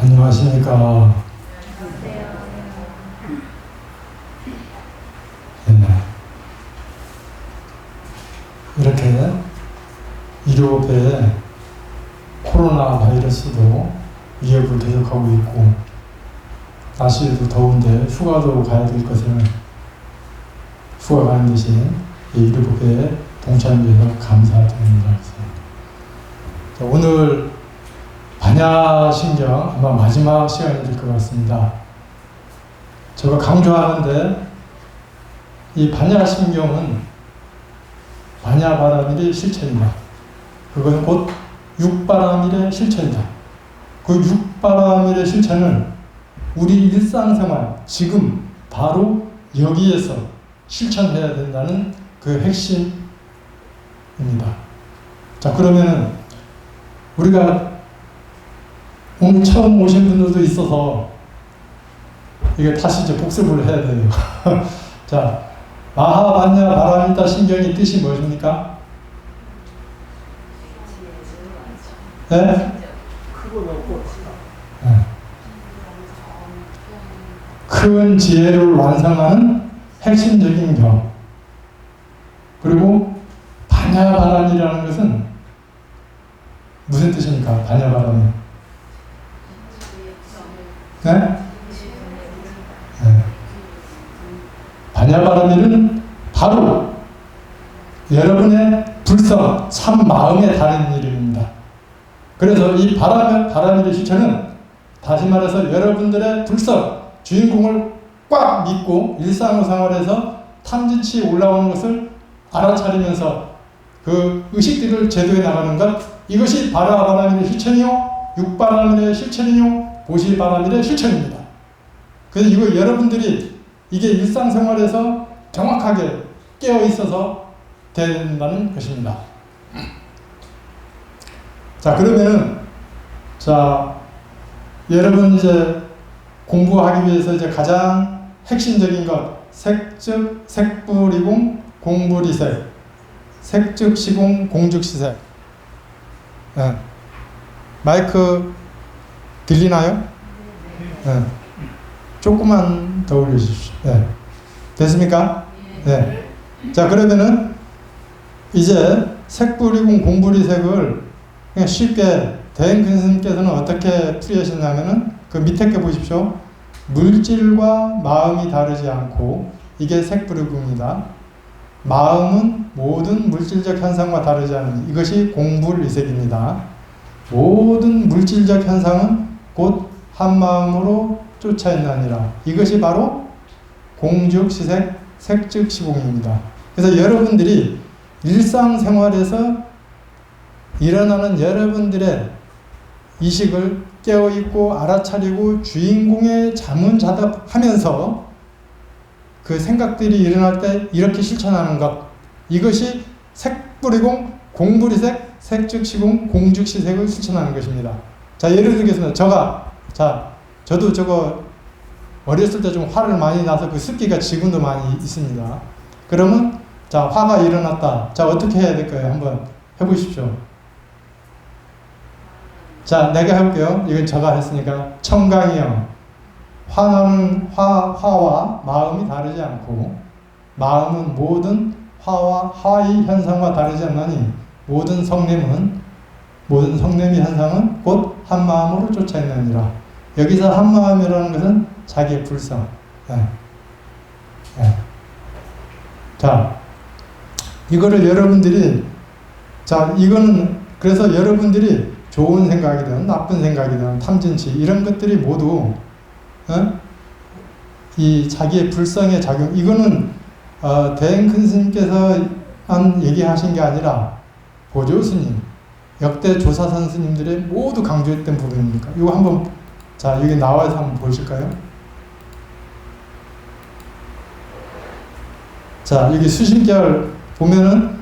안녕하십니까. 네. 이렇게 일요일에 코로나 바이러스도 위협을 계속하고 있고 날씨도 더운데 휴가도 가야 될 것을 휴가 가는 대신 일요일에 동참해주셔서 감사드립니다. 오늘 반야신경 아마 마지막 시간이 될 것 같습니다. 제가 강조하는데 이 반야신경은 반야바라밀의 실천이다. 그것은 곧 육바라밀의 실천이다. 그 육바라밀의 실천을 우리 일상생활 지금 바로 여기에서 실천해야 된다는 그 핵심입니다. 자, 그러면은 우리가 오늘 처음 오신 분들도 있어서 이게 다시 이제 복습을 해야 돼요. 자, 마하반야 바라밀다 신경의 뜻이 무엇입니까? 네? 네. 큰 지혜를 완성하는 핵심적인 경. 그리고 반야바람이라는 것은 무슨 뜻입니까? 반야바람이. 네? 네. 반야바람이는 바로 여러분의 불성, 참 마음에 다른 이름입니다. 그래서 이 바라밀의 실천은 다시 말해서 여러분들의 불성, 주인공을 꽉 믿고 일상생활에서 탐진치 올라오는 것을 알아차리면서 그 의식들을 제도해 나가는 것, 이것이 바라밀의 실천이요, 육바라밀의 실천이요, 보시바라밀의 실천입니다. 그래서 이거 여러분들이 이게 일상생활에서 정확하게 깨어 있어서 된다는 것입니다. 자, 그러면은 자, 여러분 이제 공부하기 위해서 이제 가장 핵심적인 것, 색즉 색불이공 공불이색, 색즉 시공 공즉 시색. 네. 마이크 들리나요? 네. 조금만 더 올려주십시오. 네. 됐습니까? 네. 자, 그러면은 이제 색불이공 공불이색을 그냥 쉽게 대행큰 스님께서는 어떻게 풀이하셨냐면은 그 밑에 게 보십시오. 물질과 마음이 다르지 않고 이게 색불이공이다. 마음은 모든 물질적 현상과 다르지 않은 이것이 공불이색입니다. 모든 물질적 현상은 곧 한마음으로 쫓아있나니라. 이것이 바로 공즉시색, 색즉시공입니다. 그래서 여러분들이 일상생활에서 일어나는 여러분들의 이식을 깨어있고 알아차리고 주인공의 자문자답하면서 그 생각들이 일어날 때 이렇게 실천하는 것, 이것이 색불이공, 공불이색, 색즉시공, 공즉시색을 실천하는 것입니다. 자, 예를 들겠습니다. 저도 저거 어렸을 때 좀 화를 많이 나서 그 습기가 지금도 많이 있습니다. 그러면 자, 화가 일어났다. 자, 어떻게 해야 될까요? 한번 해보십시오. 자, 내가 해볼게요. 이건 제가 했으니까. 청강이요. 화와 마음이 다르지 않고 마음은 모든 화의 현상과 다르지 않나니 모든 성냄이 현상은 곧 한마음으로 쫓아있느니라. 여기서 한마음이라는 것은 자기의 불성. 네. 네. 자, 이거를 여러분들이 이거는 그래서 여러분들이 좋은 생각이든 나쁜 생각이든 탐진치 이런 것들이 모두 이 자기의 불성의 작용, 이거는 대행큰 스님께서 얘기하신 게 아니라 보조 스님, 역대 조사선 스님들이 모두 강조했던 부분입니까? 이거 한번 자, 여기 나와서 한번 보실까요? 자, 여기 수신결 보면은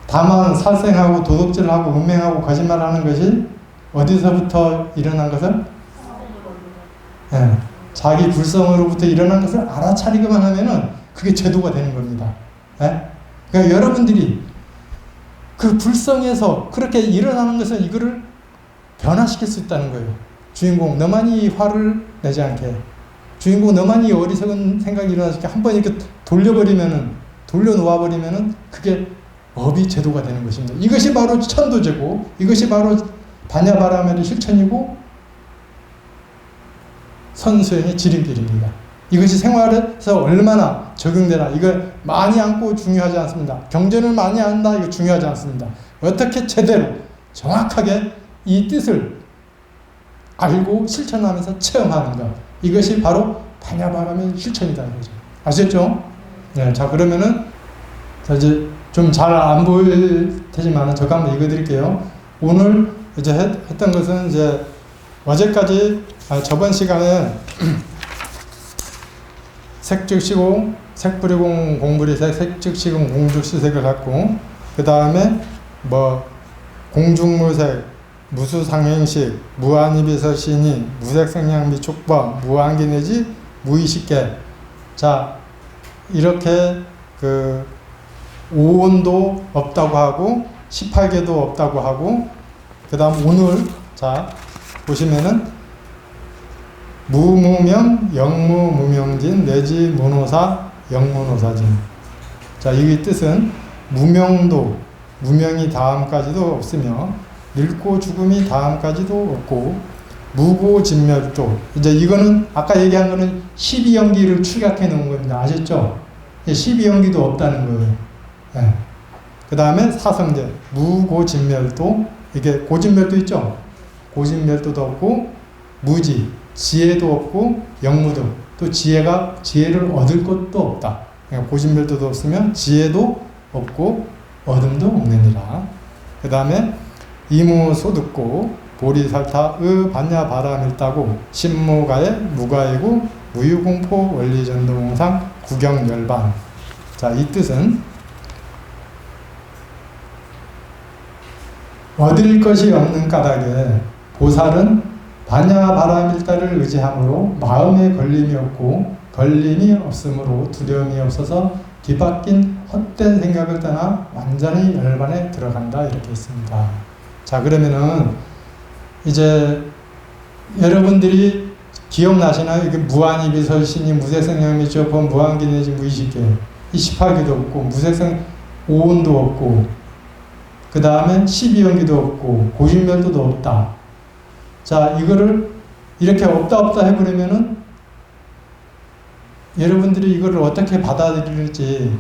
다만 살생하고 도둑질하고 음행하고 거짓말하는 것이 어디서부터 일어난 것을? 네, 자기 불성으로부터 일어난 것을 알아차리기만 하면은 그게 제도가 되는 겁니다. 네? 그러니까 여러분들이 그 불성에서 그렇게 일어나는 것은 이거를 변화시킬 수 있다는 거예요. 주인공 너만이 화를 내지 않게, 주인공 너만이 어리석은 생각이 일어나니까 한번 이렇게 돌려놓아버리면은 그게 업이 제도가 되는 것입니다. 이것이 바로 천도제고, 이것이 바로 반야바라멜의 실천이고 선수행의 지름길입니다. 이것이 생활에서 얼마나 적용되나, 이걸 많이 안고 중요하지 않습니다. 경전을 많이 안다, 이거 중요하지 않습니다. 어떻게 제대로 정확하게 이 뜻을 알고 실천하면서 체험하는 것, 이것이 바로 반야바라멜 실천이다 이거죠. 아셨죠? 네, 자 그러면은 이제 좀 잘 안 보일 테지만 제가 한번 읽어드릴게요. 오늘 이제 했던 것은 이제 어제까지 저번 시간에 색즉시공, 색불이공, 공불이색, 색즉시공, 공즉시색을 갖고, 그 다음에 뭐 공중무색, 무수상행식, 무한이비설신이, 무색생량비 촉법, 무한기내지, 무의식계. 자 이렇게 그 5온도 없다고 하고 18개도 없다고 하고, 그 다음 오늘 자 보시면은 무무명, 영무무명진, 내지 무노사, 영무노사진. 자 이 뜻은 무명도, 무명이 다음까지도 없으며 늙고 죽음이 다음까지도 없고, 무고진멸도, 이제 이거는 아까 얘기한 거는 12연기를 축약해 놓은 겁니다. 아셨죠? 12연기도 없다는 거예요. 네. 그 다음에 사성제, 무고진멸도, 이게 고진멸도 있죠? 고진멸도도 없고, 무지, 지혜도 없고, 영무도, 또 지혜를 얻을 것도 없다. 그러니까 고진멸도도 없으면 지혜도 없고 얻음도 없느니라. 그 다음에 이무소듣고 보리살타의 반야바라밀다고 신무가의 무가이고 무유공포 원리전동상 구경열반. 자 이 뜻은 얻을 것이 없는 까닭에 보살은 반야바라밀다를 의지함으로 마음에 걸림이 없고, 걸림이 없으므로 두려움이 없어서 뒤바뀐 헛된 생각을 떠나 완전히 열반에 들어간다 이렇게 있습니다. 자 그러면은 이제 여러분들이 기억나시나요? 이게 무한이비설신이, 무색생량미 촉법, 무한기내지, 무의식계, 이 18개도 없고, 무색생 5온도 없고, 그 다음에 12연기도 없고, 고진멸도도 없다. 자 이거를 이렇게 없다 해버리면은 여러분들이 이거를 어떻게 받아들일지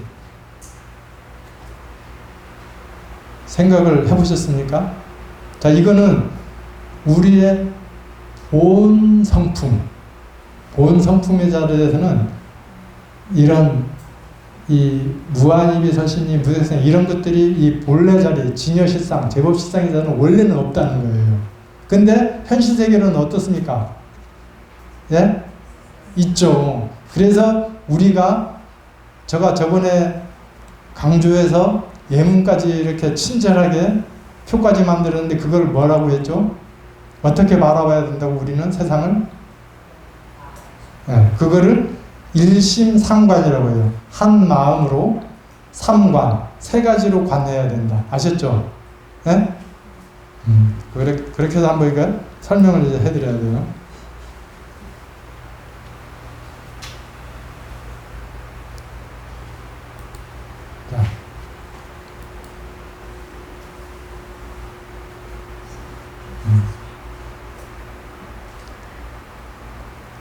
생각을 해보셨습니까? 자 이거는 우리의 본 성품의 자리에서는 이런 이 무한이비설신이, 무색생 이런 것들이 이 본래 자리, 진여실상, 제법실상에서는 원래는 없다는 거예요. 근데 현실 세계는 어떻습니까? 예? 있죠. 그래서 우리가 제가 저번에 강조해서 예문까지 이렇게 친절하게 표까지 만들었는데 그걸 뭐라고 했죠? 어떻게 바라봐야 된다고 우리는 세상을? 네, 그거를 일심상관이라고 해요. 한 마음으로 삼관, 세 가지로 관해야 된다. 아셨죠? 네? 그렇게 해서 한번 이거 설명을 이제 해드려야 돼요.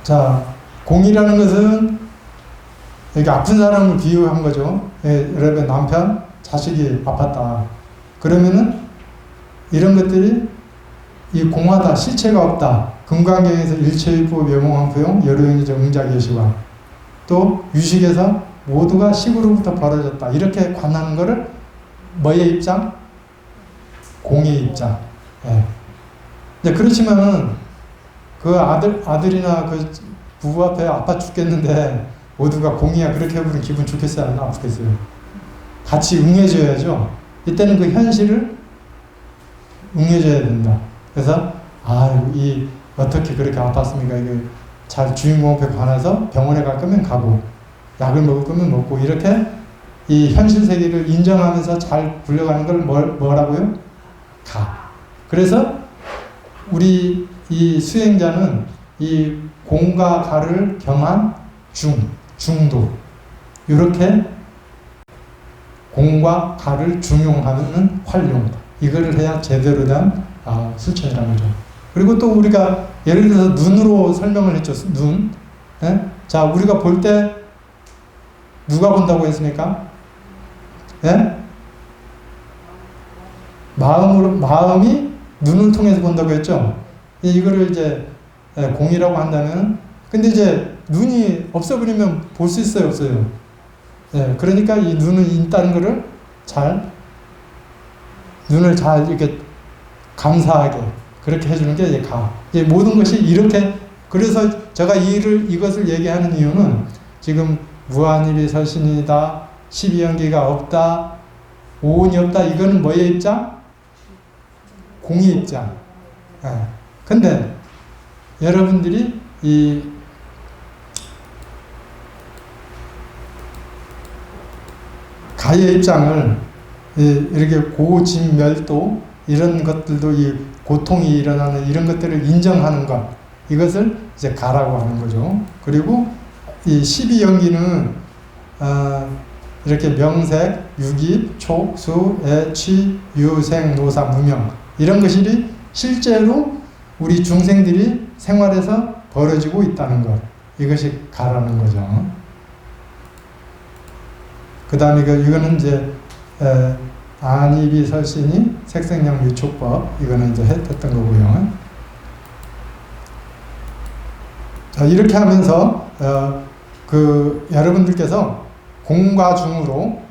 자, 공이라는 것은 여기 아픈 사람을 비유한 거죠. 여러분 남편, 자식이 아팠다. 그러면은 이런 것들이 이 공하다, 실체가 없다. 금강경에서 일체유보 묘몽황포용 여로인이죠 응자계시와, 또 유식에서 모두가 식으로부터 벌어졌다. 이렇게 관하는 거를 뭐의 입장? 공의 입장. 예. 네, 그렇지만은 그 아들이나 그 부부 앞에 아파 죽겠는데 모두가 공이야 그렇게 해보면 기분 좋겠어요? 안 아프겠어요? 같이 응해줘야죠. 이때는 그 현실을 응해줘야 된다. 그래서 이 어떻게 그렇게 아팠습니까? 이게 잘 주인공 앞에 관해서 병원에 갈 거면 가고, 약을 먹을 거면 먹고, 이렇게 이 현실 세계를 인정하면서 잘 굴려가는 걸 뭐라고요? 가. 그래서 우리 이 수행자는 이 공과 가를 겸한 중도. 이렇게 공과 가를 중용하는 활용. 이거를 해야 제대로 된 실천이라는 거죠. 그리고 또 우리가 예를 들어서 눈으로 설명을 했죠. 눈. 예? 자, 우리가 볼 때 누가 본다고 했습니까? 예? 마음이 눈을 통해서 본다고 했죠. 이거를 이제 공이라고 한다면, 근데 이제 눈이 없어버리면 볼 수 있어요, 없어요? 예, 그러니까 이 눈은 있다는 거를 눈을 잘 이렇게 감사하게 그렇게 해주는 게 이제 모든 것이 이렇게. 그래서 제가 이것을 얘기하는 이유는 지금 무한일이 설신이다, 12연기가 없다, 오온이 없다, 이거는 뭐의 입장? 공의 입장. 예. 근데 여러분들이 이 가의 입장을 이렇게 고진멸도 이런 것들도 이 고통이 일어나는 이런 것들을 인정하는 것, 이것을 이제 가라고 하는 거죠. 그리고 이 12연기는 이렇게 명색, 유기, 촉, 수, 애, 취, 유, 생, 노사, 무명 이런 것이 실제로 우리 중생들이 생활에서 벌어지고 있다는 것, 이것이 가라는 거죠. 그 다음에 이거는 이제 안입이 설신이 색생명 유촉법, 이거는 이제 했던 거고요. 자, 이렇게 하면서 여러분들께서 공과 중으로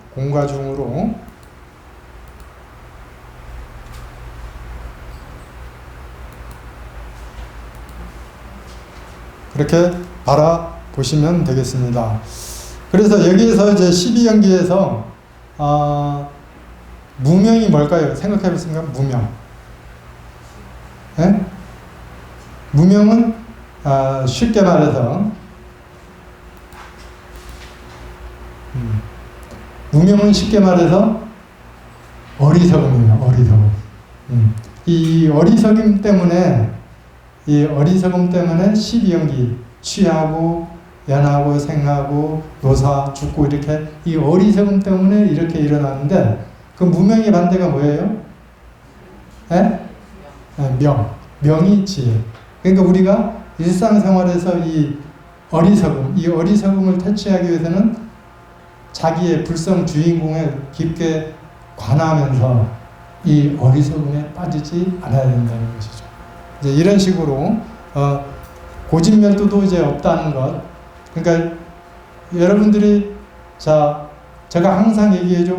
그렇게 바라보시면 되겠습니다. 그래서 여기에서 이제 12연기에서 무명이 뭘까요? 생각해 보겠습니까? 무명. 네? 무명은 쉽게 말해서 무명은 쉽게 말해서 어리석음이에요. 어리석음. 이 어리석음 때문에 12연기 취하고 연하고 생하고 노사 죽고 이렇게 이 어리석음 때문에 이렇게 일어나는데, 그 무명의 반대가 뭐예요? 명이 지혜. 그러니까 우리가 일상생활에서 이 어리석음을 퇴치하기 위해서는 자기의 불성 주인공에 깊게 관하면서 이 어리석음에 빠지지 않아야 된다는 것이죠. 이제 이런 식으로 고진멸도도 이제 없다는 것. 그러니까 여러분들이 제가 항상 얘기해줘.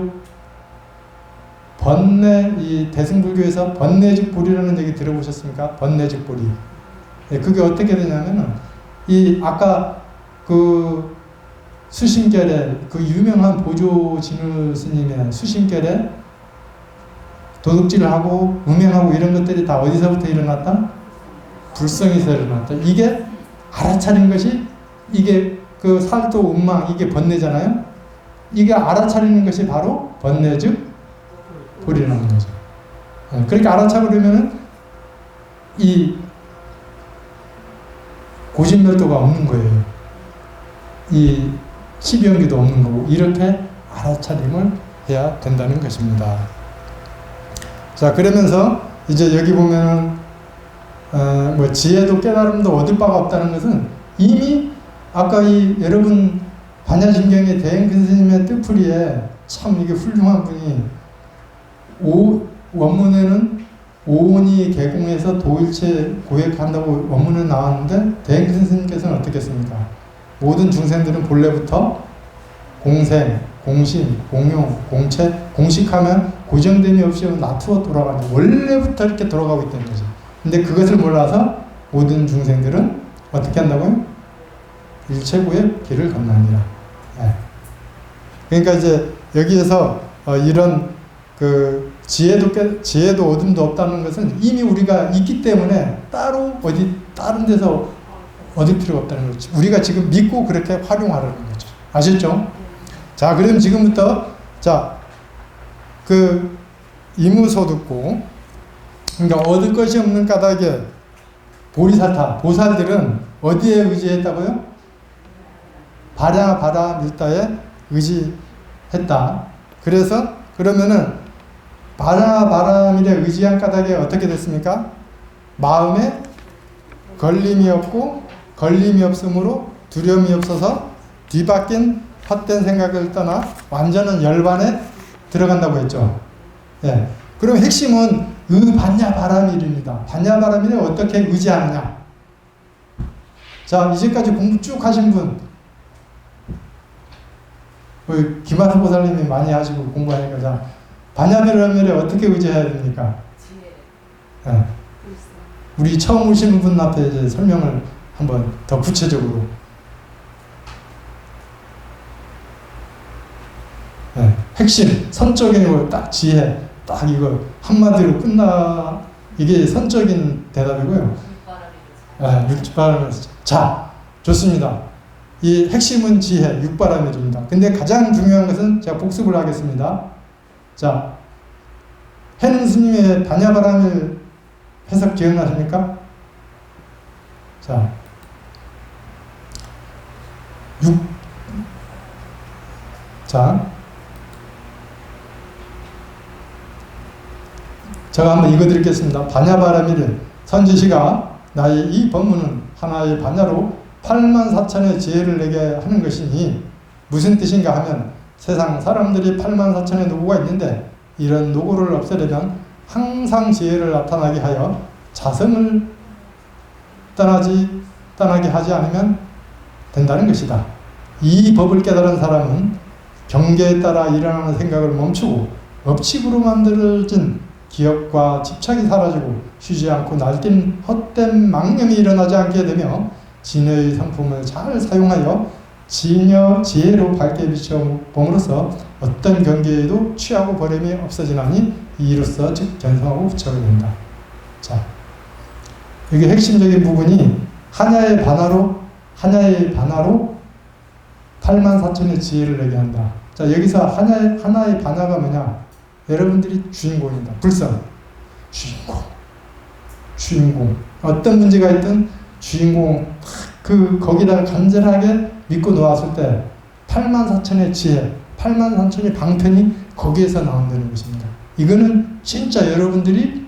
이 대승불교에서 번뇌즉불이라는 얘기 들어보셨습니까? 번뇌즉불이. 그게 어떻게 되냐면은 아까 그 수심결에 그 유명한 보조진우 스님의 수심결에 도둑질을 하고 음행하고 이런 것들이 다 어디서부터 일어났다? 불성에서 일어났다. 이게 알아차린 것이 이게 그 살도 음망 이게 번뇌잖아요. 이게 알아차리는 것이 바로 번뇌즉불이라는 거죠. 그렇게 알아차리려면은 이 고진멸도가 없는 거예요. 이 12연기도 없는 거고, 이렇게 알아차림을 해야 된다는 것입니다. 자, 그러면서 이제 여기 보면은 지혜도 깨달음도 얻을 바가 없다는 것은 이미 아까 여러분 반야심경의 대행근 스님의 뜻풀이에 참 이게 훌륭한 분이 원문에는 오온이 개공해서 도일체 고액한다고 원문에 나왔는데 대행근 스님께서는 어떻게 했습니까? 모든 중생들은 본래부터 공생, 공신, 공용, 공체, 공식하면 고정됨이 없이 나투어 돌아가는 원래부터 이렇게 돌아가고 있다는 거죠. 근데 그것을 몰라서 모든 중생들은 어떻게 한다고요? 일체고의 길을 건너니라. 네. 그러니까 이제 여기에서 이런 그 지혜도 어둠도 없다는 것은 이미 우리가 있기 때문에 따로 다른 데서 얻을 필요가 없다는 거죠. 우리가 지금 믿고 그렇게 활용하라는 거죠. 아셨죠? 자, 그럼 지금부터 그 이무소 듣고, 그러니까 얻을 것이 없는 까닭에 보리사타, 보살들은 어디에 의지했다고요? 바라밀다에 의지했다. 그래서 그러면은 바라밀에 의지한 까닭에 어떻게 됐습니까? 마음에 걸림이 없고 걸림이 없으므로 두려움이 없어서 뒤바뀐 헛된 생각을 떠나 완전한 열반에 들어간다고 했죠. 예. 그럼 핵심은 반야바라밀입니다. 반야바라밀에 어떻게 의지하느냐? 자, 이제까지 공부 쭉 하신 분, 김하수 보살님이 많이 하시고 공부하니까, 자, 반야바라밀에 어떻게 의지해야 됩니까? 예. 우리 처음 오시는 분 앞에 이제 설명을 한번 더 구체적으로. 네, 핵심, 선적인 거 딱 지혜, 딱 이거 한마디로 이게 선적인 대답이고요. 육바라밀. 자, 좋습니다. 이 핵심은 지혜, 육바라밀입니다. 근데 가장 중요한 것은 제가 복습을 하겠습니다. 자, 해능 스님의 반야바라밀 해석 기억나십니까? 자, 제가 한번 읽어드리겠습니다. 반야바라밀은 선지시가 나의 이 법문은 하나의 반야로 84,000의 지혜를 내게 하는 것이니 무슨 뜻인가 하면 세상 사람들이 84,000의 노고가 있는데 이런 노고를 없애려면 항상 지혜를 나타나게 하여 자성을 떠나게 하지 않으면 된다는 것이다. 이 법을 깨달은 사람은 경계에 따라 일어나는 생각을 멈추고 업칙으로 만들어진 기억과 집착이 사라지고 쉬지 않고 날뛴 헛된 망념이 일어나지 않게 되며 진여의 성품을 잘 사용하여 지혜로 밝게 비춰봄으로써 어떤 경계에도 취하고 버림이 없어지나니 이로써 즉 견성하고 부처가 된다. 자, 여기 핵심적인 부분이 하나의 반화로 84,000의 지혜를 내게 한다. 자, 여기서 하나의 반화가 뭐냐? 여러분들이 주인공입니다. 불성. 주인공. 어떤 문제가 있든 주인공 거기다가 간절하게 믿고 놓았을 때 84,000의 지혜, 84,000의 방편이 거기에서 나온다는 것입니다. 이거는 진짜 여러분들이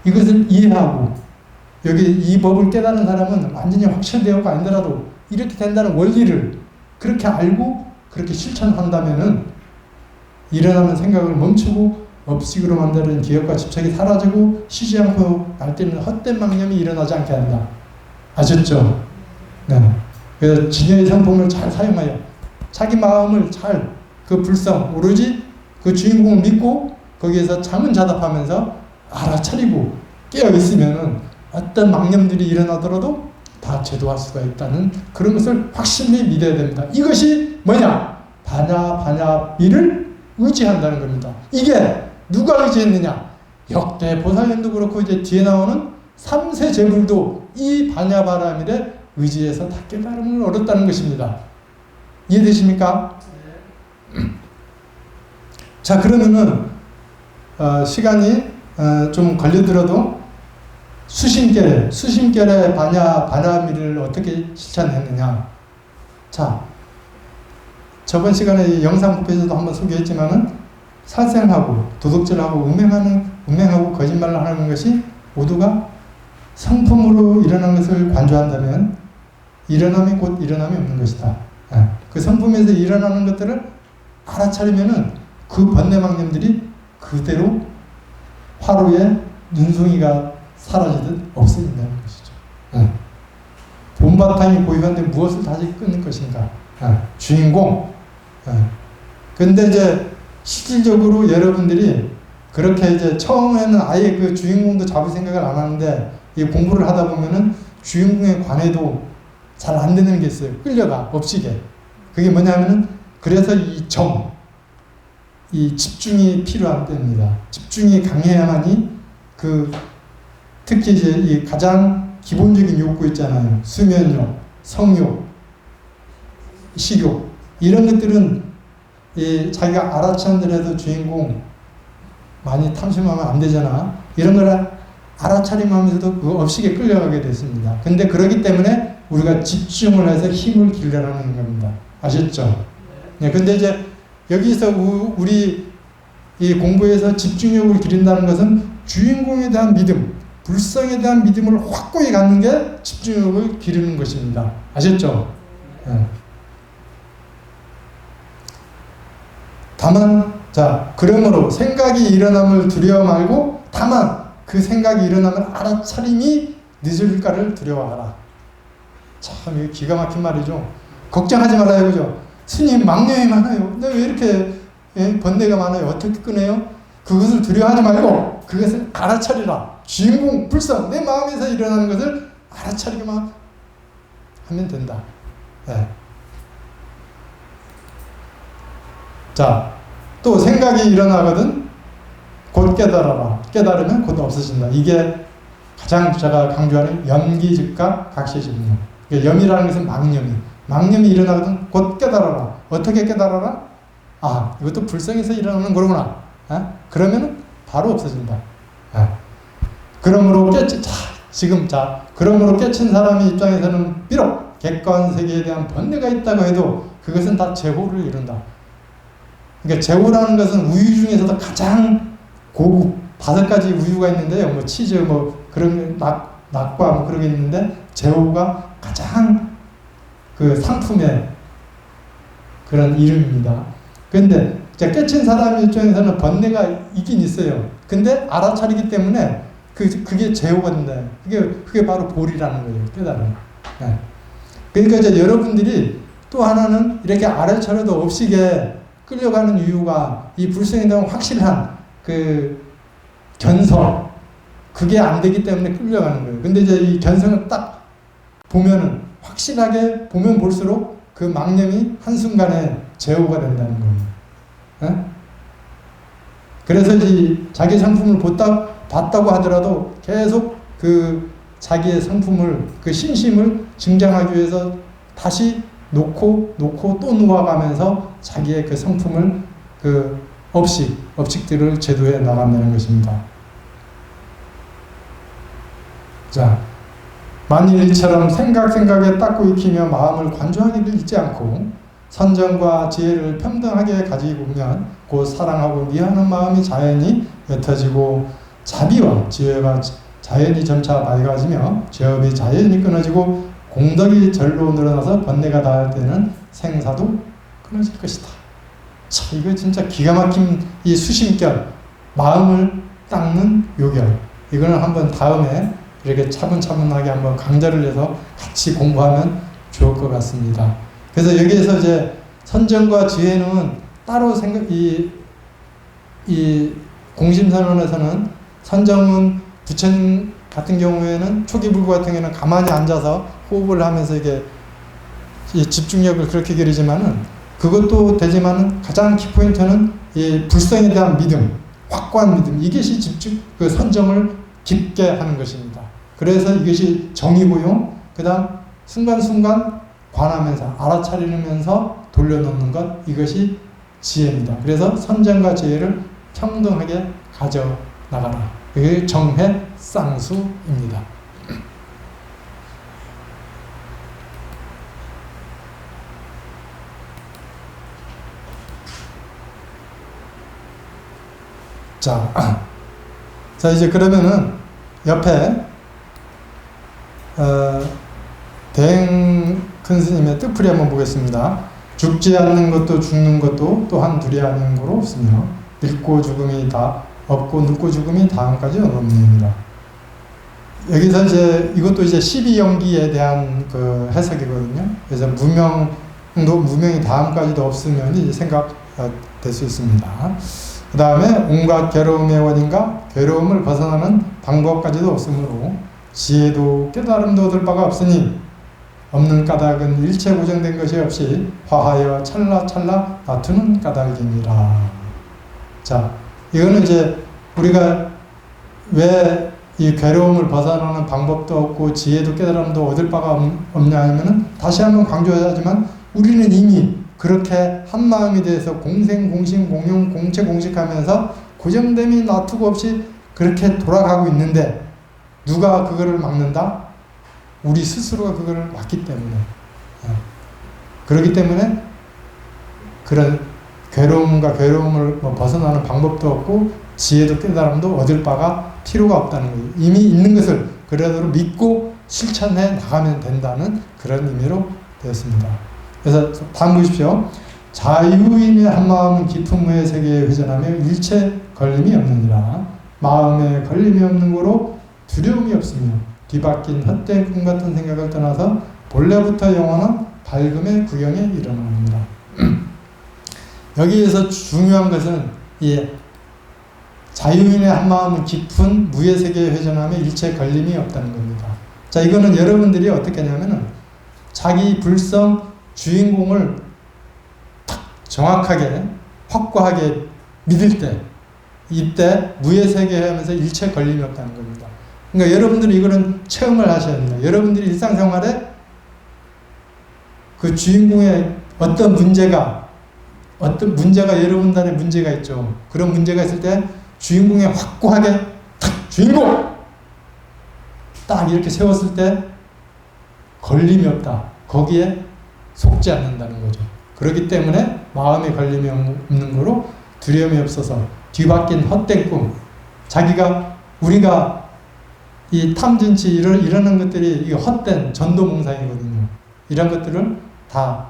이것을 이해하고 여기 이 법을 깨달은 사람은 완전히 확실되었고 아니더라도 이렇게 된다는 원리를 그렇게 알고 그렇게 실천한다면은 일어나는 생각을 멈추고 업식으로 만드는 기억과 집착이 사라지고 쉬지 않고 날뛰는 헛된 망념이 일어나지 않게 한다. 아셨죠? 네. 그래서 진여의 성품을 잘 사용하여 자기 마음을 잘 그 불성 오로지 그 주인공을 믿고 거기에서 자문자답하면서 알아차리고 깨어 있으면은 어떤 망념들이 일어나더라도 다 제도할 수가 있다는 그런 것을 확실히 믿어야 됩니다. 이것이 뭐냐? 반야밀을 의지한다는 겁니다. 이게 누가 의지했느냐? 역대 보살님도 그렇고 이제 뒤에 나오는 3세 제불도 이 반야바라밀에 의지해서 다 깨달음을 얻었다는 것입니다. 이해되십니까? 자, 그러면은 시간이 좀 걸리더라도 수심결의 반야밀을 어떻게 실천했느냐? 자, 저번 시간에 영상 부페에서도 한번 소개했지만은 살생하고 도둑질하고 음행하고 거짓말을 하는 것이 모두가 성품으로 일어난 것을 관조한다면 일어남이 곧 일어남이 없는 것이다. 그 성품에서 일어나는 것들을 알아차리면은 그 번뇌망념들이 그대로 화로에 눈송이가 사라지듯 없어진다는 것이죠. 본바탕이 고유한데 무엇을 다시 끊을 것인가? 주인공. 근데 이제 실질적으로 여러분들이 그렇게 이제 처음에는 아예 그 주인공도 잡을 생각을 안 하는데 이 공부를 하다 보면은 주인공에 관해도 잘 안 되는 게 있어요. 끌려가, 업식에. 그게 뭐냐면은 그래서 이 집중이 필요한 때입니다. 집중이 강해야만이 특히 이제 이 가장 기본적인 욕구 있잖아요. 수면욕, 성욕, 식욕. 이런 것들은 자기가 알아차더라도 주인공 많이 탐심하면 안 되잖아. 이런 거를 알아차림하면서도 그 업식에 끌려가게 됐습니다. 근데 그러기 때문에 우리가 집중을 해서 힘을 길러라는 겁니다. 아셨죠? 네, 근데 이제 여기서 우리 이 공부에서 집중력을 기른다는 것은 주인공에 대한 믿음, 불성에 대한 믿음을 확고히 갖는 게 집중력을 기르는 것입니다. 아셨죠? 네. 다만, 자, 그러므로 생각이 일어남을 두려워 말고, 다만 그 생각이 일어나면 알아차림이 늦을까를 두려워하라. 참, 이거 기가 막힌 말이죠. 걱정하지 말아요, 그죠? 스님, 망령이 많아요. 근데 왜 이렇게 번뇌가 많아요? 어떻게 끄네요? 그것을 두려워하지 말고, 그것을 알아차리라. 주인공, 불성, 내 마음에서 일어나는 것을 알아차리기만 하면 된다. 네. 자, 또 생각이 일어나거든 곧 깨달아라. 깨달으면 곧 없어진다. 이게 가장 제가 강조하는 염기즉각 각시집료. 염이라는 것은 망념이 일어나거든 곧 깨달아라. 어떻게 깨달아라? 아, 이것도 불성에서 일어나는 거구나. 그러면 바로 없어진다. 그러므로 그러므로 깨친 사람의 입장에서는 비록 객관 세계에 대한 번뇌가 있다고 해도 그것은 다 제호를 이룬다. 그러니까 제호라는 것은 우유 중에서도 가장 고급 5가지 우유가 있는데요. 뭐 치즈 뭐 그런 낙과 뭐 그런 게 있는데 제호가 가장 그 상품의 그런 이름입니다. 그런데 깨친 사람 입장에서는 번뇌가 있긴 있어요. 근데 알아차리기 때문에 그게 제호가 된다. 그게 바로 볼이라는 거예요. 깨달음. 네. 그러니까 이제 여러분들이 또 하나는 이렇게 알아차려도 업식에 끌려가는 이유가 이 불성에 대한 확실한 그 견성, 그게 안 되기 때문에 끌려가는 거예요. 근데 이제 이 견성을 딱 보면은 확실하게 보면 볼수록 그 망념이 한순간에 제호가 된다는 겁니다. 네? 그래서 이 자기 상품을 봤다고 하더라도 계속 그 자기의 상품을, 그 신심을 증장하기 위해서 다시 놓고 또 놓아가면서 자기의 그 성품을 그 업식들을 제도해 나간다는 것입니다. 자, 만일 이처럼 생각에 닦고 익히며 마음을 관조하기를 잊지 않고 선정과 지혜를 평등하게 가지고 보면 곧 사랑하고 미워하는 마음이 자연히 옅어지고 자비와 지혜가 자연히 점차 밝아지며 죄업이 자연히 끊어지고 공덕이 절로 늘어나서 번뇌가 닿을 때는 생사도 끊어질 것이다. 자, 이거 진짜 기가 막힌 이 수심결, 마음을 닦는 요결. 이거는 한번 다음에 이렇게 차분차분하게 한번 강좌를 해서 같이 공부하면 좋을 것 같습니다. 그래서 여기에서 이제 선정과 지혜는 따로 이 공심선언에서는 선정은 부처님 같은 경우에는 초기불구 같은 경우에는 가만히 앉아서 호흡을 하면서 이게 집중력을 그렇게 기르지만은 그것도 되지만은 가장 키포인트는 이 불성에 대한 믿음, 확고한 믿음, 이것이 그 선정을 깊게 하는 것입니다. 그래서 이것이 정이고요. 그 다음 순간순간 관하면서 알아차리면서 돌려놓는 것, 이것이 지혜입니다. 그래서 선정과 지혜를 평등하게 가져나가라. 이게 정해 쌍수입니다. 자 이제 그러면은 옆에 대행 큰 스님의 뜻풀이 한번 보겠습니다. 죽지 않는 것도 죽는 것도 또한 둘이 아닌 거로 없으며 늙고 죽음이 다 없고 늙고 죽음이 다음까지 없느니라. 여기서 이제 이것도 이제 12연기에 대한 그 해석이거든요. 그래서 무명이 다음까지도 없으면 이제 생각될 수 있습니다. 그 다음에 온갖 괴로움의 원인과 괴로움을 벗어나는 방법까지도 없으므로 지혜도 깨달음도 얻을 바가 없으니 없는 까닭은 일체 고정된 것이 없이 화하여 찰나찰나 다투는 까닭이니라. 자, 이거는 이제 우리가 왜 이 괴로움을 벗어나는 방법도 없고 지혜도 깨달음도 얻을 바가 없냐 하면은 다시 한번 강조하지만 우리는 이미 그렇게 한 마음이 돼서 공생, 공심, 공용, 공체, 공식하면서 고정됨이 놔두고 없이 그렇게 돌아가고 있는데 누가 그거를 막는다? 우리 스스로가 그거를 막기 때문에. 그렇기 때문에 그런 괴로움과 괴로움을 뭐 벗어나는 방법도 없고 지혜도 깨달음도 얻을 바가 필요가 없다는 거예요. 이미 있는 것을 그래도 믿고 실천해 나가면 된다는 그런 의미로 되었습니다. 그래서 다음 보십시오. 자유인의 한마음은 깊은 무의 세계에 회전하며 일체 걸림이 없느니라. 마음에 걸림이 없는 거로 두려움이 없으며 뒤바뀐 헛된 꿈 같은 생각을 떠나서 본래부터 영원한 밝음의 구경에 이르느니라. 여기에서 중요한 것은 이 자유인의 한마음은 깊은 무의 세계에 회전하며 일체 걸림이 없다는 겁니다. 자, 이거는 여러분들이 어떻게 하냐면은 자기 불성 주인공을 딱 정확하게 확고하게 믿을 때 이때 무의 세계에 하면서 일체 걸림이 없다는 겁니다. 그러니까 여러분들이 이거는 체험을 하셔야 합니다. 여러분들이 일상생활에 그 주인공의 어떤 문제가 여러분들의 문제가 있죠. 그런 문제가 있을 때 주인공이 확고하게 탁 주인공! 딱 이렇게 세웠을 때 걸림이 없다. 거기에 속지 않는다는 거죠. 그렇기 때문에 마음에 걸림이 없는 거로 두려움이 없어서 뒤바뀐 헛된 꿈, 우리가 이 탐진치 이러는 것들이 이 헛된 전도몽상이거든요. 이런 것들을 다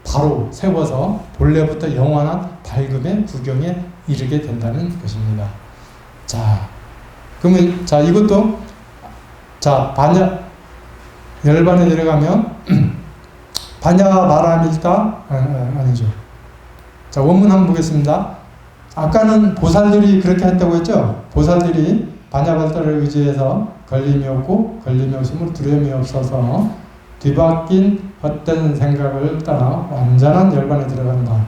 바로 세워서 본래부터 영원한 밝음의 구경에 이르게 된다는 것입니다. 자, 그러면 이것도 열반에 내려가면 반야바라밀다 아니죠. 자, 원문 한번 보겠습니다. 아까는 보살들이 그렇게 했다고 했죠. 보살들이 반야발달을 의지해서 걸림이 없고 걸림이 없으므로 두려움이 없어서 뒤바뀐 헛된 생각을 따라 완전한 열반에 들어간다.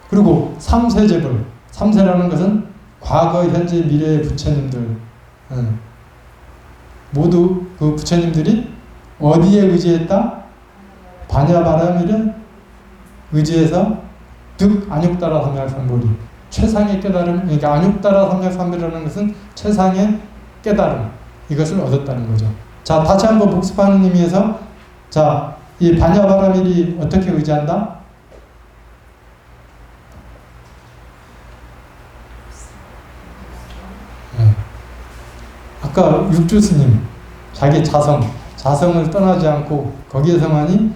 그리고 삼세제불, 삼세라는 것은 과거, 현재, 미래의 부처님들, 모두 그 부처님들이 어디에 의지했다? 반야바라밀을 의지해서 득 안육따라 삼약삼보리, 최상의 깨달음, 그러니까 안육따라 삼약삼보리라는 것은 최상의 깨달음, 이것을 얻었다는 거죠. 자, 다시 한번 복습하는 의미에서 이 반야바라밀이 어떻게 의지한다? 아까 육주스님, 자기 자성을 떠나지 않고 거기에서만이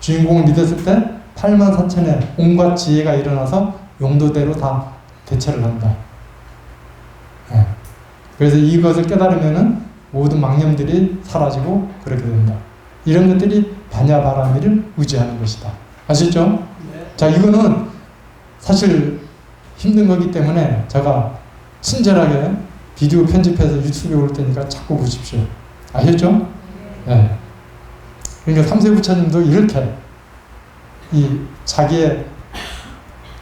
주인공을 믿었을 때 8만 4천의 온갖 지혜가 일어나서 용도대로 다 대처를 한다. 그래서 이것을 깨달으면은 모든 망념들이 사라지고 그렇게 된다. 이런 것들이 반야바라밀을 의지하는 것이다. 아시죠? 네. 자, 이거는 사실 힘든 거기 때문에 제가 친절하게 비디오 편집해서 유튜브에 올 테니까 자꾸 보십시오. 아셨죠? 네. 그러니까 삼세 부처님도 이렇게 이 자기의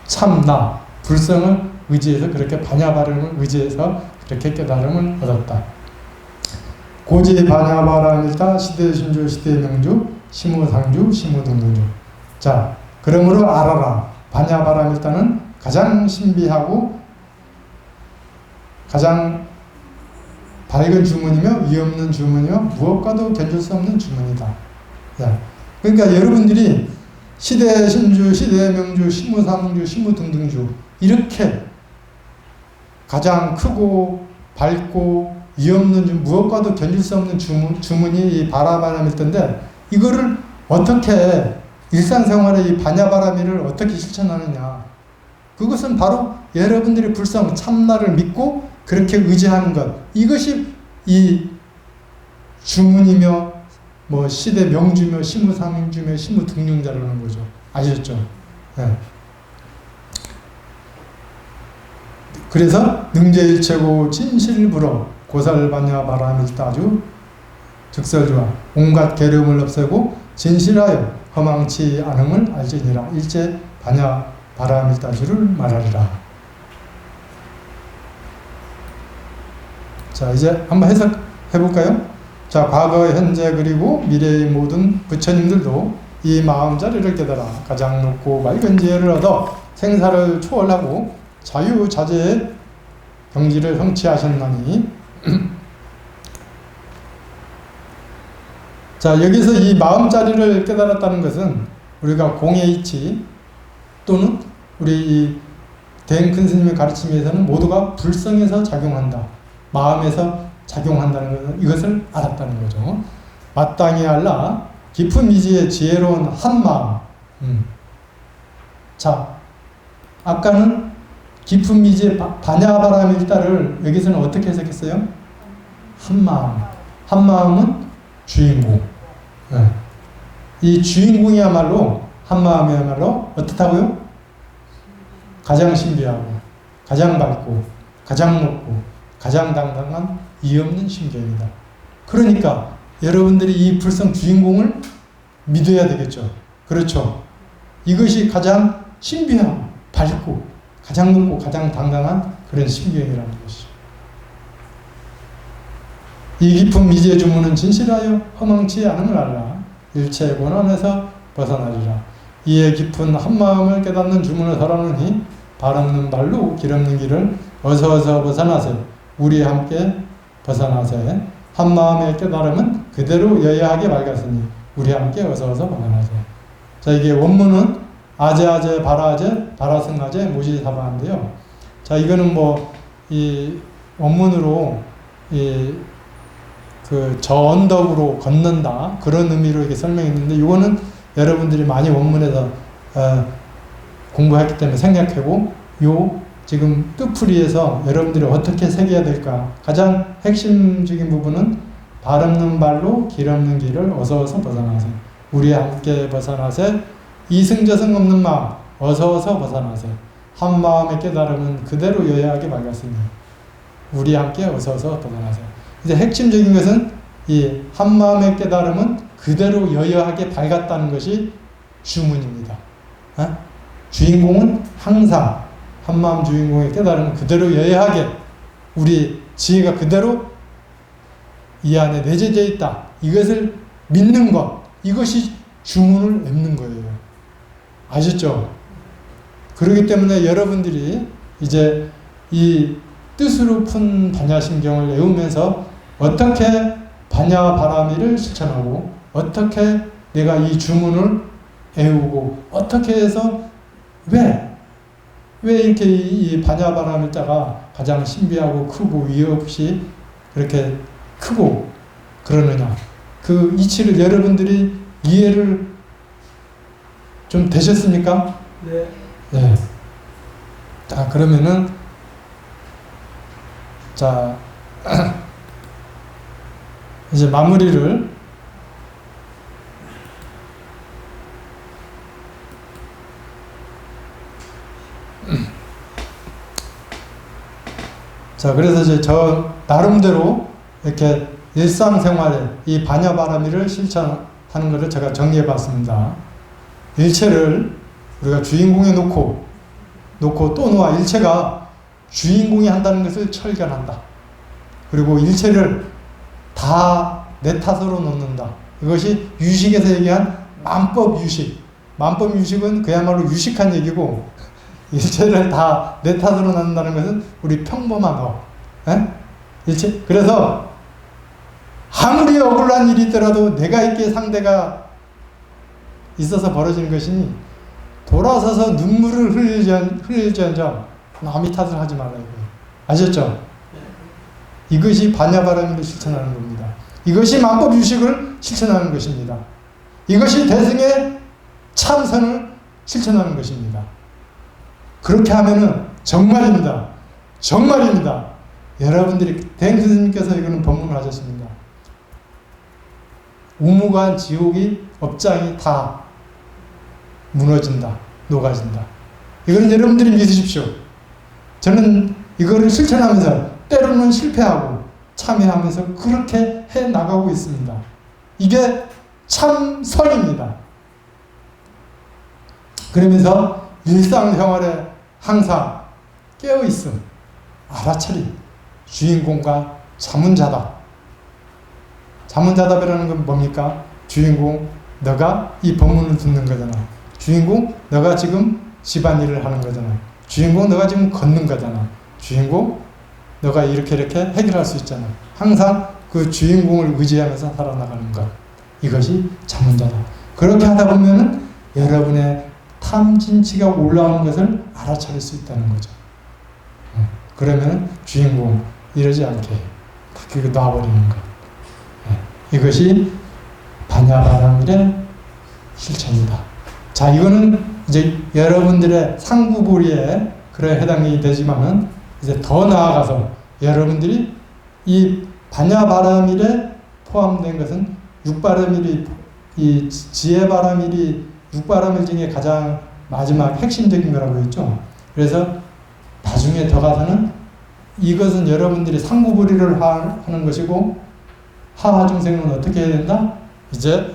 참나, 불성을 의지해서 그렇게 반야바람을 의지해서 그렇게 깨달음을 얻었다. 고지 반야바람일다 시대신주 시대명주 시무상주 시무등등주. 자, 그러므로 알아라. 반야바람일다는 가장 신비하고 가장 밝은 주문이며 위없는 주문이며 무엇과도 견줄 수 없는 주문이다. 자, 그러니까 여러분들이 시대신주, 시대명주, 시무상주, 시무등등주 이렇게 가장 크고 밝고 위없는 주문, 무엇과도 견줄 수 없는 주문이 이 바라바람일 텐데 이거를 어떻게 일상생활에 이 반야바라밀을 어떻게 실천하느냐. 그것은 바로 여러분들의 불성, 참나를 믿고 그렇게 의지하는 것. 이것이 이 주문이며 뭐 시대 명주며 시무상주며 시무등용자라는 거죠. 아셨죠? 네. 그래서 능제일체고 진실불어 고살반야바라밀다주 즉설주와 온갖 계름을 없애고 진실하여 허망치 않음을 알지니라. 일제 반야바라밀다주를 말하리라. 자, 이제 한번 해석해 볼까요? 자, 과거, 현재 그리고 미래의 모든 부처님들도 이 마음자리를 깨달아 가장 높고 맑은 지혜를 얻어 생사를 초월하고 자유자재의 경지를 성취하셨나니 자, 여기서 이 마음자리를 깨달았다는 것은 우리가 공의 이치 또는 우리 이 대행 큰 스님의 가르침에서는 모두가 불성에서 작용한다. 마음에서 작용한다는 것은 이것을 알았다는 거죠. 마땅히 알라 깊은 미지의 지혜로운 한마음. 자, 아까는 깊은 미지의 반야바라밀다를 여기서는 어떻게 해석했어요? 한마음. 한마음은 주인공. 네. 이 주인공이야말로 한마음이야말로 어떻다고요? 가장 신비하고 가장 밝고 가장 높고 가장 당당한 이없는 심경이다. 그러니까 여러분들이 이 불성 주인공을 믿어야 되겠죠. 그렇죠. 이것이 가장 신비하고 밝고 가장 높고 가장 당당한 그런 심경이라는 것이죠. 이 깊은 미지의 주문은 진실하여 허망치 않음을 알라. 일체의 고난에서 벗어나리라. 이에 깊은 한마음을 깨닫는 주문을 설하느니 발 없는 발로 길 없는 길을 어서 벗어나세. 우리 함께 벗어나세. 한마음의 깨달음은 그대로 여야하게 밝았으니 우리 함께 어서 벗어나세. 자, 이게 원문은 아제아제 바라제 바라승아제 모지사바인데요. 자, 이거는 뭐 이 원문으로 저 언덕으로 걷는다 그런 의미로 이렇게 설명했는데, 이거는 여러분들이 많이 원문에서 공부했기 때문에 생략하고 요 지금 뜻풀이에서 여러분들이 어떻게 새겨야 될까, 가장 핵심적인 부분은 발 없는 발로 길 없는 길을 어서 벗어나세. 우리 함께 벗어나세. 이승저승 없는 마음 어서 벗어나세. 한 마음의 깨달음은 그대로 여야하게 밝았으니 우리 함께 어서 벗어나세. 이제 핵심적인 것은 이 한 마음의 깨달음은 그대로 여여하게 밝았다는 것이 주문입니다. 주인공은 항상 한 마음 주인공의 깨달음은 그대로 여여하게, 우리 지혜가 그대로 이 안에 내재되어 있다. 이것을 믿는 것, 이것이 주문을 맺는 거예요. 아셨죠? 그렇기 때문에 여러분들이 이제 이 뜻으로 푼 반야심경을 외우면서 어떻게 반야바라밀을 실천하고 어떻게 내가 이 주문을 외우고 어떻게 해서 왜 이렇게 이 반야바라밀자가 가장 신비하고 크고 위협이 그렇게 크고 그러느냐, 그 이치를 여러분들이 이해를 좀 되셨습니까? 네. 네. 자, 그러면은 자 이제 마무리를 자, 그래서 이제 저 나름대로 이렇게 일상생활에 이 반야바라밀을 실천하는 것을 제가 정리해 봤습니다. 일체를 우리가 주인공에 놓고 또 놓아 일체가 주인공이 한다는 것을 철견한다. 그리고 일체를 다 내 탓으로 놓는다. 이것이 유식에서 얘기한 만법 유식. 만법 유식은 그야말로 유식한 얘기고, 일체를 다 내 탓으로 놓는다는 것은 우리 평범한 것. 일체. 그래서 아무리 억울한 일이 있더라도 내가 있기에 상대가 있어서 벌어지는 것이니 돌아서서 눈물을 흘릴지언정 남이 탓을 하지 말아요. 아셨죠? 이것이 반야바라밀을 실천하는 겁니다. 이것이 만법 유식을 실천하는 것입니다. 이것이 대승의 참선을 실천하는 것입니다. 그렇게 하면은 정말입니다. 여러분들이 대행 스님께서 이거는 법문을 하셨습니다. 우무관 지옥이 업장이 다 무너진다, 녹아진다. 이거는 여러분들이 믿으십시오. 저는 이거를 실천하면서 때로는 실패하고 참여하면서 그렇게 해 나가고 있습니다. 이게 참선입니다. 그러면서 일상생활에 항상 깨어있음, 알아차림, 주인공과 자문자답. 자문자답이라는 건 뭡니까? 주인공, 너가 이 법문을 듣는 거잖아. 주인공, 너가 지금 집안일을 하는 거잖아. 주인공, 너가 지금 걷는 거잖아. 주인공, 너가 이렇게 해결할 수 있잖아. 항상 그 주인공을 의지하면서 살아나가는 것. 이것이 자문자다. 그렇게 하다 보면은 여러분의 탐진치가 올라오는 것을 알아차릴 수 있다는 거죠. 그러면 주인공 이러지 않게 그렇게 놔버리는 것. 이것이 반야바라밀의 실천이다. 자, 이거는 이제 여러분들의 상부보리에 그래 해당이 되지만은 이제 더 나아가서 여러분들이 이 반야바라밀에 포함된 것은 육바라밀이 이 지혜바라밀이 육바라밀 중에 가장 마지막 핵심적인 거라고 했죠. 그래서 나중에 더 가서는 이것은 여러분들이 상부보리를 하는 것이고 하하중생은 어떻게 해야 된다? 이제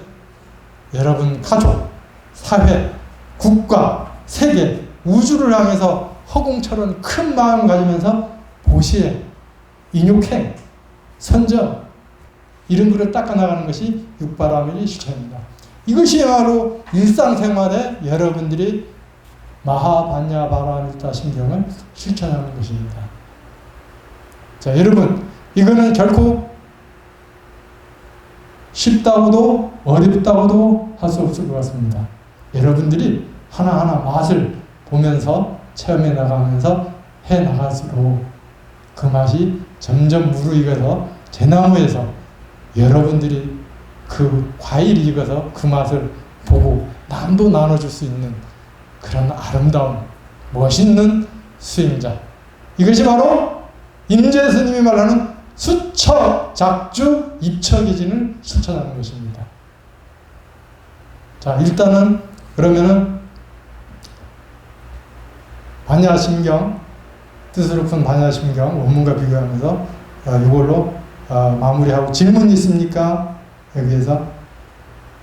여러분 가족, 사회, 국가, 세계, 우주를 향해서 허공처럼 큰 마음을 가지면서 보시에, 인욕행, 선정 이런 것을 닦아나가는 것이 육바라밀의 실천입니다. 이것이야말로 일상생활에 여러분들이 마하반야바라밀타 신경을 실천하는 것입니다. 자, 여러분 이거는 결코 쉽다고도 어렵다고도 할 수 없을 것 같습니다. 여러분들이 하나하나 맛을 보면서 체험해 나가면서 해 나갈수록 그 맛이 점점 무르익어서 제나무에서 여러분들이 그 과일이 익어서 그 맛을 보고 남도 나눠줄 수 있는 그런 아름다운 멋있는 수행자. 이것이 바로 임재 스님이 말하는 수처, 작주, 입처기진을 실천하는 것입니다. 자, 일단은 그러면은 반야심경, 뜻으로 푼 반야심경 원문과 비교하면서 이걸로 마무리하고 질문 있습니까? 여기에서